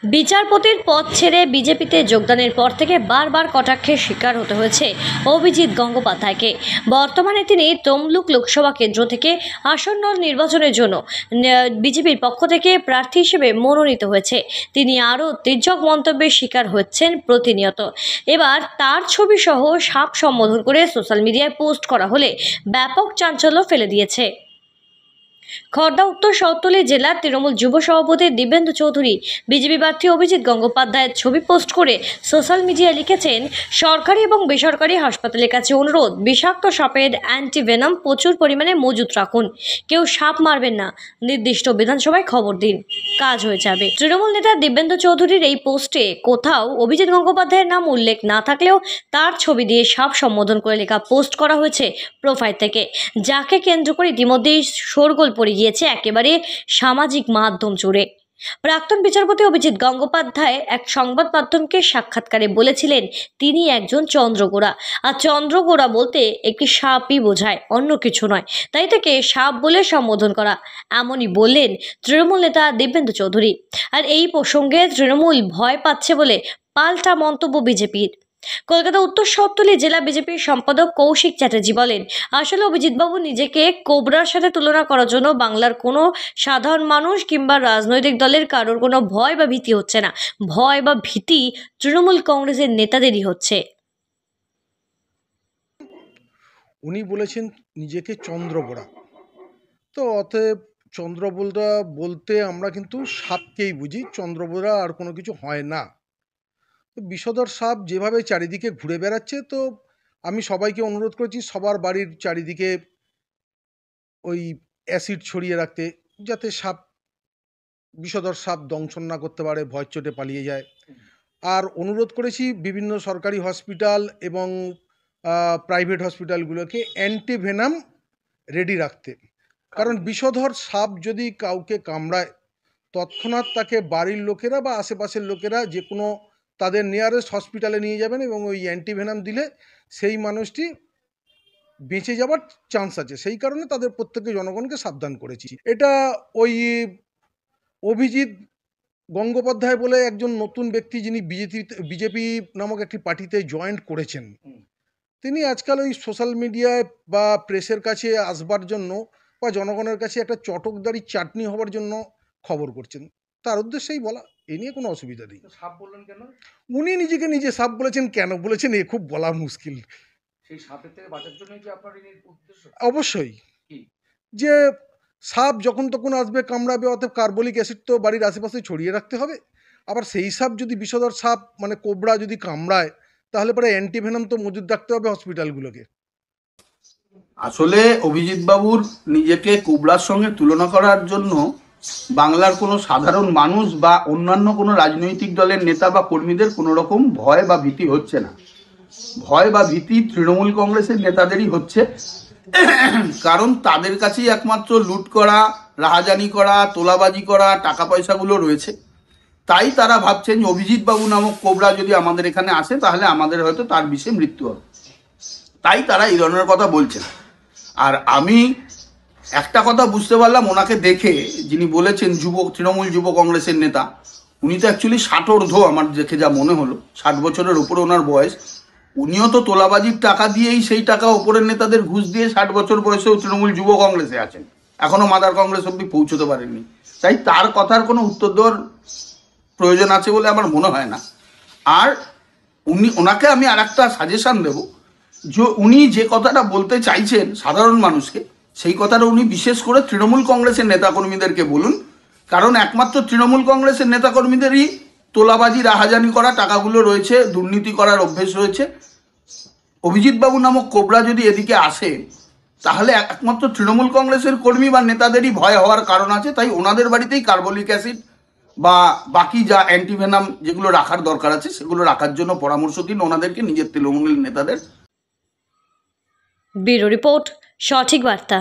বিচারপতির পদ ছেড়ে বিজেপিতে যোগদানের পর থেকে বারবার কটাক্ষের শিকার হতে হয়েছে অভিজিৎ গঙ্গোপাধ্যায়কে। বর্তমানে তিনি তমলুক লোকসভা কেন্দ্র থেকে আসন্ন নির্বাচনের জন্য বিজেপির পক্ষ থেকে প্রার্থী হিসেবে মনোনীত হয়েছে। তিনি আরও তির্যক মন্তব্যের শিকার হচ্ছেন প্রতিনিয়ত। এবার তার ছবি সহ সাপ সম্বোধন করে সোশ্যাল মিডিয়ায় পোস্ট করা হলে ব্যাপক চাঞ্চল্য ফেলে দিয়েছে। খড়দা উত্তর শহরতলি জেলার তৃণমূল যুব সভাপতি দিব্যেন্দু চৌধুরী বিজেপি প্রার্থী অভিজিৎ গঙ্গোপাধ্যায়ের ছবি পোস্ট করে সোশ্যাল মিডিয়ায় লিখেছেন, সরকারি এবং বেসরকারি হাসপাতালের কাছে অনুরোধ, বিষাক্ত সাপের অ্যান্টিভেনম প্রচুর পরিমাণে মজুত রাখুন। কেউ সাপ মারবেন না, নির্দিষ্ট বিধানসভায় খবর দিন, কাজ হয়ে যাবে। তৃণমূল নেতা দিব্যেন্দু চৌধুরীর এই পোস্টে কোথাও অভিজিৎ গঙ্গোপাধ্যায়ের নাম উল্লেখ না থাকলেও তার ছবি দিয়ে সাপ সম্বোধন করে লেখা পোস্ট করা হয়েছে প্রোফাইল থেকে, যাকে কেন্দ্র করে ইতিমধ্যেই শোরগোল পড়ে গিয়েছে একেবারে সামাজিক মাধ্যম জুড়ে। প্রাক্তন বিচারপতি অভিজিৎ গঙ্গোপাধ্যায় এক সংবাদ মাধ্যমকে সাক্ষাৎকারে বলেছিলেন তিনি একজন চন্দ্রগোড়া, আর চন্দ্রগোড়া বলতে একটি সাপই বোঝায়, অন্য কিছু নয়, তাই তাকে সাপ বলে সম্বোধন করা, এমনই বললেন তৃণমূল নেতা দিব্যেন্দু চৌধুরী। আর এই প্রসঙ্গে তৃণমূল ভয় পাচ্ছে বলে পাল্টা মন্তব্য বিজেপির। কলকাতা উত্তর শহরতলি জেলা বিজেপির সম্পাদক কৌশিক চ্যাটার্জি বলেন, আসলে অভিজিৎবাবু নিজেকে কোবরার সাথে তুলনা করার জন্য বাংলার কোনো সাধারণ মানুষ কিংবা রাজনৈতিক দলের কারোর কোনো ভয় বা ভীতি হচ্ছে না। ভয় বা ভীতি তৃণমূল কংগ্রেসের নেতাদেরই হচ্ছে। উনি বলেছেন নিজেকে চন্দ্রবোড়া, তো অতএব চন্দ্রবোড়া বলতে আমরা কিন্তু সাপকেই বুঝি, চন্দ্রবোড়া আর কোনো কিছু হয় না। বিষধর সাপ যেভাবে চারিদিকে ঘুরে বেড়াচ্ছে, তো আমি সবাইকে অনুরোধ করেছি সবার বাড়ির চারিদিকে ওই অ্যাসিড ছড়িয়ে রাখতে, যাতে সাপ বিষধর সাপ দংশন না করতে পারে, ভয় চোটে পালিয়ে যায়। আর অনুরোধ করেছি বিভিন্ন সরকারি হসপিটাল এবং প্রাইভেট হসপিটালগুলোকে অ্যান্টিভেনাম রেডি রাখতে, কারণ বিষধর সাপ যদি কাউকে কামড়ায় তৎক্ষণাৎ তাকে বাড়ির লোকেরা বা আশেপাশের লোকেরা যে কোনো তাদের নিয়ারেস্ট হসপিটালে নিয়ে যাবেন এবং ওই অ্যান্টিভেনাম দিলে সেই মানুষটি বেঁচে যাওয়ার চান্স আছে। সেই কারণে তাদের প্রত্যেককে জনগণকে সাবধান করেছি। এটা ওই অভিজিৎ গঙ্গোপাধ্যায় বলে একজন নতুন ব্যক্তি, যিনি বিজেপি নামক একটি পার্টিতে জয়েন্ট করেছেন, তিনি আজকাল ওই সোশ্যাল মিডিয়ায় বা প্রেসের কাছে আসবার জন্য বা জনগণের কাছে একটা চটকদারি চাটনি হওয়ার জন্য খবর করছেন। তার উদ্দেশ্যেই বলা, এ নিয়ে কোনো অসুবিধা নেই। সাপ বললেন কেন? উনি নিজেকে নিজে সাপ বলেছেন, কেন বলেছেন এ খুব বলা মুশকিল। সেই সাপের থেকে বাঁচার জন্য কি আপনার এই উদ্দেশ্য? অবশ্যই, যে সাপ যখন তখন আসবে, কামড়াবে, অতএব কার্বলিক অ্যাসিড তো বাড়ির আশেপাশে ছড়িয়ে রাখতে হবে। আবার সেই সাপ যদি বিষধর সাপ মানে কোবরা যদি কামড়ায়, তাহলে পরে অ্যান্টিভেনম তো মজুদ রাখতে হবে হসপিটালগুলোকে। আসলে অভিজিৎ বাবুর নিজেকে কোবরার সঙ্গে তুলনা করার জন্য বাংলার কোনো সাধারণ মানুষ বা অন্যান্য কোনো রাজনৈতিক দলের নেতা বা কর্মীদের কোনো রকম ভয় বা ভীতি হচ্ছে না। ভয় বা ভীতি তৃণমূল কংগ্রেসের নেতাদেরই হচ্ছে, কারণ তাদের কাছেই একমাত্র লুট করা, রাহাজানি করা, তোলাবাজি করা টাকা পয়সাগুলো রয়েছে। তাই তারা ভাবছেন যে অভিজিৎ বাবু নামক কোবরা যদি আমাদের এখানে আসে তাহলে আমাদের হয়তো তার বিষে মৃত্যু হবে, তাই তারা এই ধরনের কথা বলছেন। আর আমি একটা কথা বুঝতে পারলাম ওনাকে দেখে, যিনি বলেছেন তৃণমূল যুব কংগ্রেসের নেতা, উনি তো অ্যাকচুয়ালি 60 ঊর্ধ্ব, আমার দেখে যা মনে হলো 60 বছরের উপরে ওনার বয়স। উনিও তো তোলাবাজির টাকা দিয়েই সেই টাকা ওপরের নেতাদের ঘুষ দিয়ে 60 বছর বয়সেও তৃণমূল যুব কংগ্রেসে আছেন, এখনো মাদার কংগ্রেস অব্দি পৌঁছতে পারেননি। তাই তার কথার কোনো উত্তর দেওয়ার প্রয়োজন আছে বলে আমার মনে হয় না। আর ওনাকে আমি আর একটা সাজেশন দেব, যে উনি যে কথাটা বলতে চাইছেন সাধারণ মানুষকে, সেই কথাটা উনি বিশেষ করে তৃণমূল কংগ্রেসের নেতাকর্মীদেরকে বলুন, কারণ একমাত্র তৃণমূল কংগ্রেসের নেতাকর্মীদেরই তোলাবাজি, রাহাজানি করা টাকাগুলো রয়েছে, দুর্নীতি করার অভ্যেস রয়েছে। অভিজিৎ বাবু নামক কোবরা যদি এদিকে আসে তাহলে একমাত্র তৃণমূল কংগ্রেসের কর্মী বা নেতাদেরই ভয় হওয়ার কারণ আছে। তাই ওনাদের বাড়িতেই কার্বলিক অ্যাসিড বা বাকি যা অ্যান্টিভেনাম যেগুলো রাখার দরকার আছে সেগুলো রাখার জন্য পরামর্শ দিন ওনাদেরকে, নিজের তৃণমূল নেতাদের। ব্যুরো রিপোর্ট, সঠিক বার্তা।